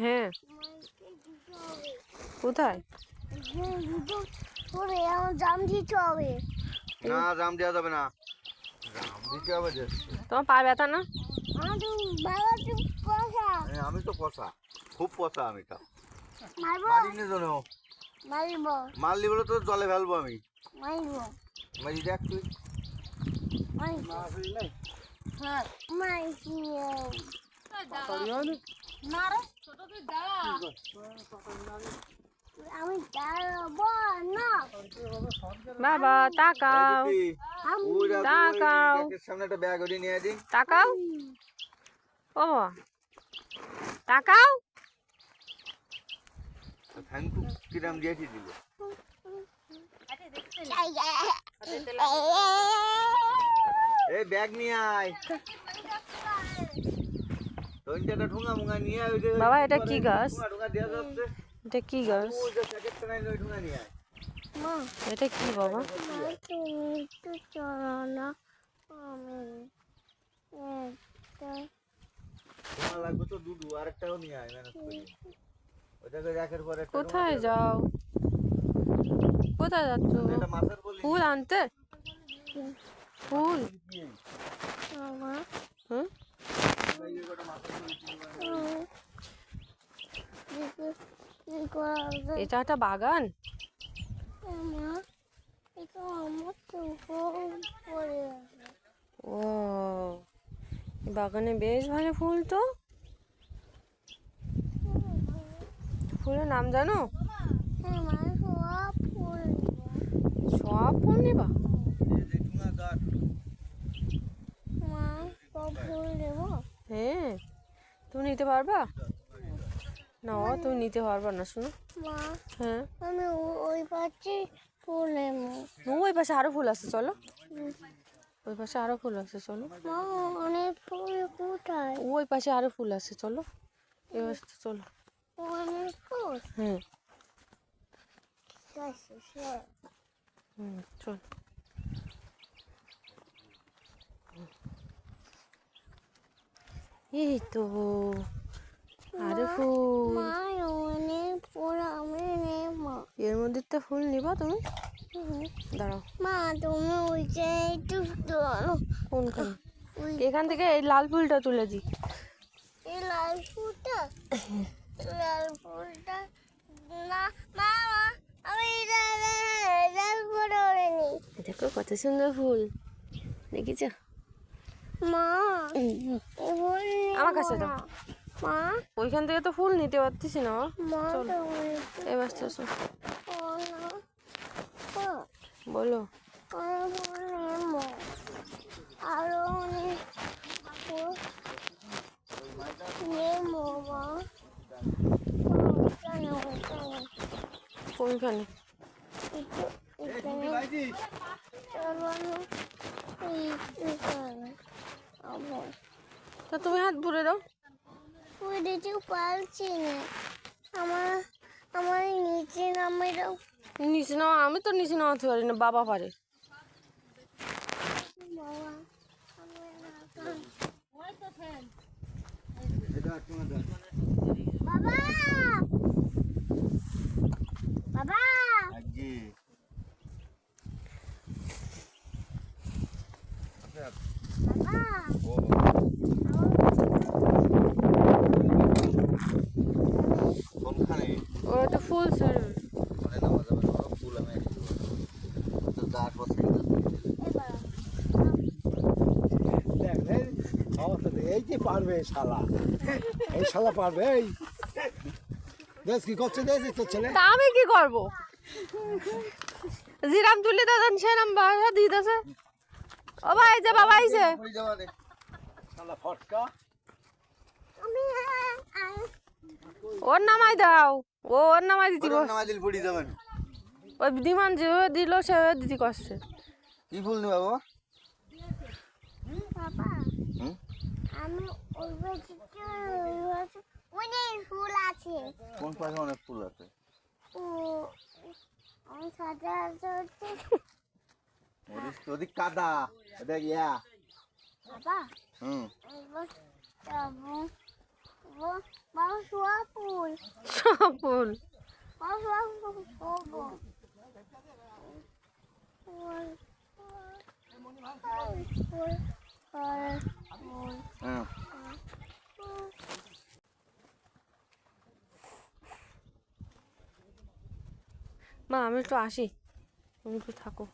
হ্যাঁ কোথায়? জাম দিতে হবে না, জাম দেওয়া যাবে না। জাম দিতে হবে যে। তোমার পা ব্যথা না? আমি তো পচা, খুব পচা আমি তা। মারবো মারিনি জন্য মারবো মারলি বলে তো জলে ফেলবো আমি। মারবো মারি দেখ তুই। হ্যাঁ মারছি আমি দাঁড়াবো না বাবা তাকাও তাকাও সামনে একটা ব্যাগ ওটি নিয়ে দিন। তাকাও ও বাবা তাকাও। থ্যাংক ইউ কিরাম দিয়েছি দিল। এই ব্যাগ নিয়ে আয়। তোইটা ঠুঙ্গা মুঙ্গা নিয়ে আয়। বাবা এটা কি গাছ? ঠুঙ্গা দেওয়া যাচ্ছে। এটা কি গাছ? ওই যে প্যাকেটটা নাই ওই ঠুঙ্গা নিয়ে আয়। মা এটা কি বাবা? তুমি একটু চলো না আমি ঠুঙ্গা লাগবে তো দুধ আরেকটাও নিয়ে আয় ম্যানেজ করি। ওইটাকে রাখার পরে কোথায় যাও? কোথায় যাচ্ছ? এটা মাছের বলি। ফুল আনতে? ফুল মামা হুম এটা একটা বাগান। ও বাগানে বেশ ভালো ফুল তো। ফুলের নাম জানো? সব ফুল নিবা? হ্যাঁ তুমি নিতে পারবা না? তুমি নিতে পারবা না শোনো। হ্যাঁ আমি ওই পাচ্ছি ফুল নেবো ওই পাশে আরো ফুল আছে চলো। ওই পাশে আরো ফুল আছে চলো। অনেক ফুল কোথায় ওই পাশে আরো ফুল আছে চলো। এই পাশে চলো। অনেক ফুল হুম চল চল। এই তো আরো ফুল। মা অনেক ফুল আমি নেবো এর মধ্যে তো ফুল নিবা তুমি? দাঁড়াও মা তুমি ওই যে একটু ধরো কোনখানে? ওই এখান থেকে এই লাল ফুলটা তুলে দিই। এই লাল ফুলটা না মা আমি লাল ফুলটা ওড়েনি দেখো কত সুন্দর ফুল দেখেছ? মা এই ফুল আমার কাছে দাও। মা ওইখান থেকে তো ফুল নিতে পারতেছি না। মা চলো এই বাসটা আসো। বলো আরো অনেক নেবো মা কোনখানে? তা তুমি হাত ভরে দাও। পারছি না আমার আমার নিচে নামে দাও নিচে নাও। আমি তো নিচে নামাতে পারি না, বাবা পারে। বাবা বাবা কোনখানে? ও তো ফুল ছিল। মানে নামা যাবে না, ফুল আমি তো গাছ বসে এই যে পারবে শালা, এই শালা পারবে। এই দেখ কি করছে, দেখ তোর ছেলে। তা আমি কি করবো? জিরাম তুলি দাদান সেরাম বাসা দিতেছে। ও ভাই যে বাবা আইছে। শালা ফটকা। ওর নামাই দাও। ওর নামাই দিতে বস। নামা দিল পড়ি যাবেন। ওই দিমান যে দিল সে দিদি করছে। কি ফুল নি বাবা? বাবা আমি ওই অনেক ফুল আছে। কোন পাশে অনেক ফুল আছে? আমি সাথে ওদিক কাদা দেখ ইয়া। বাবা হুম যাবো বাবা শোয়া ফুল সব ফুল। বাবা শোয়া ফুল ফুল হ্যাঁ মা আমি একটু আসি, তুমি একটু থাকো।